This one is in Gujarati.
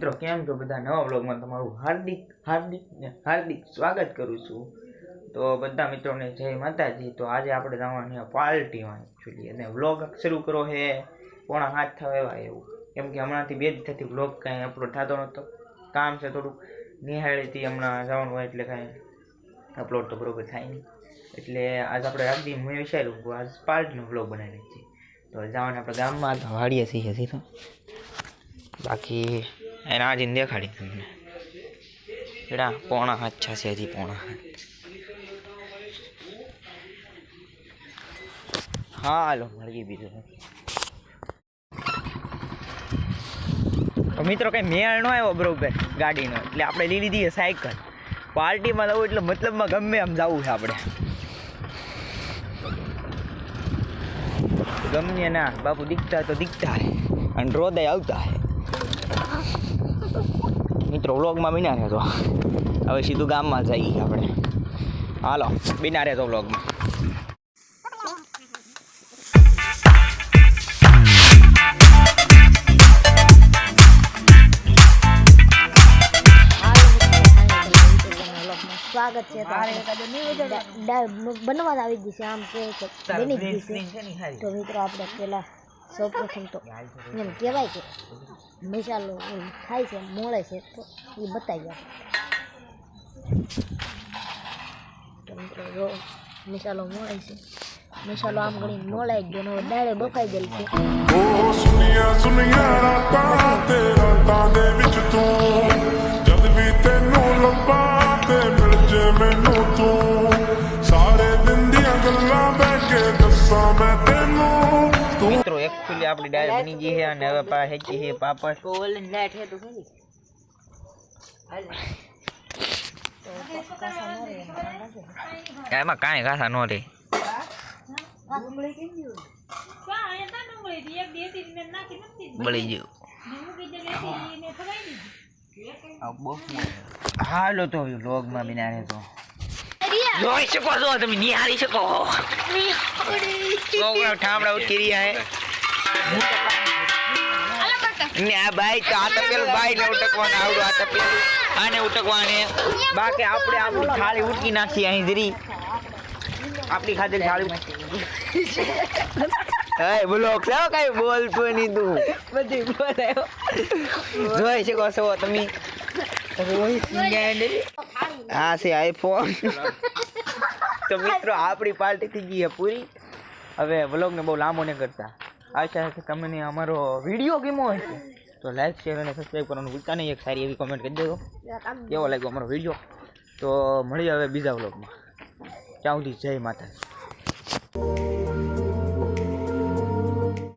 મિત્રો કેમ છો બધા નવા વ્લોગમાં તમારું હાર્દિક સ્વાગત કરું છું। તો બધા મિત્રોને જય માતાજી। તો આજે આપણે જવાની પાર્ટીમાં એકચ્યુઅલી અને વ્લોગ શરૂ કરો હે 6:30 થવા એવું, કેમ કે હમણાંથી 2 દિવસથી વ્લોગ કાંઈ અપલોડ થતો નહોતો, કામ છે થોડુંક નિહાળીથી હમણાં જવાનું હોય એટલે કાંઈ અપલોડ તો બરોબર થાય નહીં, એટલે આજ આપણે રાખી મેં વિચાર્યું કે આજ પાર્ટીનો વ્લોગ બનાવી છીએ। તો જવાનું આપણે ગામમાં તો વાડીએ છીએ સીધો, બાકી એના આજે દેખાડી તમને એડા 6:30 છે હજી 6:30। હાલો મળી બીજું તો મિત્રો કઈ મેળ ન આવ્યો બરોબર ગાડીનો, એટલે આપણે લઈ લીધી સાયકલ। પાર્ટીમાં જવું એટલે મતલબમાં ગમે આમ જવું છે આપણે, ગમે ના બાપુ દીખતા તો દીખતા હે અને રોદાય આવતા હે। મિત્રો વ્લોગમાં બિના રહેતો, હવે સીધું ગામમાં જઈએ આપણે, હાલો બિના રહેતો વ્લોગમાં। સ્વાગત છે। બનવા આવી ગઈ છે, આમ કે બની ગઈ છે। તો મિત્રો આપણે પેલા સૌપ્રથમ તો એમ કહેવાય કે મસાલો થાય છે મોળે છે તો એ બતાવી તો મિત્રો જો મસાલો મોળે છે, મસાલો આમ ઘણી મોળાઈ ગયો ને દાળે બફાઈ ગયેલી છે। મિત્રો એકચ્યુઅલી આપણી દાળ બની ગઈ છે અને હવે હેચી છે પાપડ ઓલન લાઈટ હે તો ખરી એમાં કાંઈ ઘાસા ન રહે, બળી ગયું। હાલો તો વ્લોગમાં બિના રહેતો જોઈ શકો છો તમે, નિહાળી શકો ઠામડા ઉઠી રહ્યા હે આ ભાઈ તો આ તો પેલું ભાઈ ને ઉટકવાને આવડું, આ તો પેલું આને ઉટકવાને, બાકી આપણે આપણી થાળી ઉટકી નાખી અહીં જરી આપણી ખાતે થાળી હે બોલો કેવો કઈ બોલતો નહીં તું બધી બોલાયો જોઈ શકો છો તમે। હા છે આઈફોન। તો મિત્રો આપણી પાર્ટી થઈ ગઈ છે પૂરી, હવે વ્લોગને બહુ લાંબો નહીં કરતા। આશા છે તમને અમારો વિડીયો કેવો હોય તો લાઈક શેર અને સબસ્ક્રાઈબ કરવાનું ભૂલતા નહીં, એક સારી એવી કોમેન્ટ કરી દેજો કેવો લાગ્યો અમારો વિડીયો। તો મળીએ હવે બીજા વ્લોગમાં, ત્યાં સુધી જય માતાજી।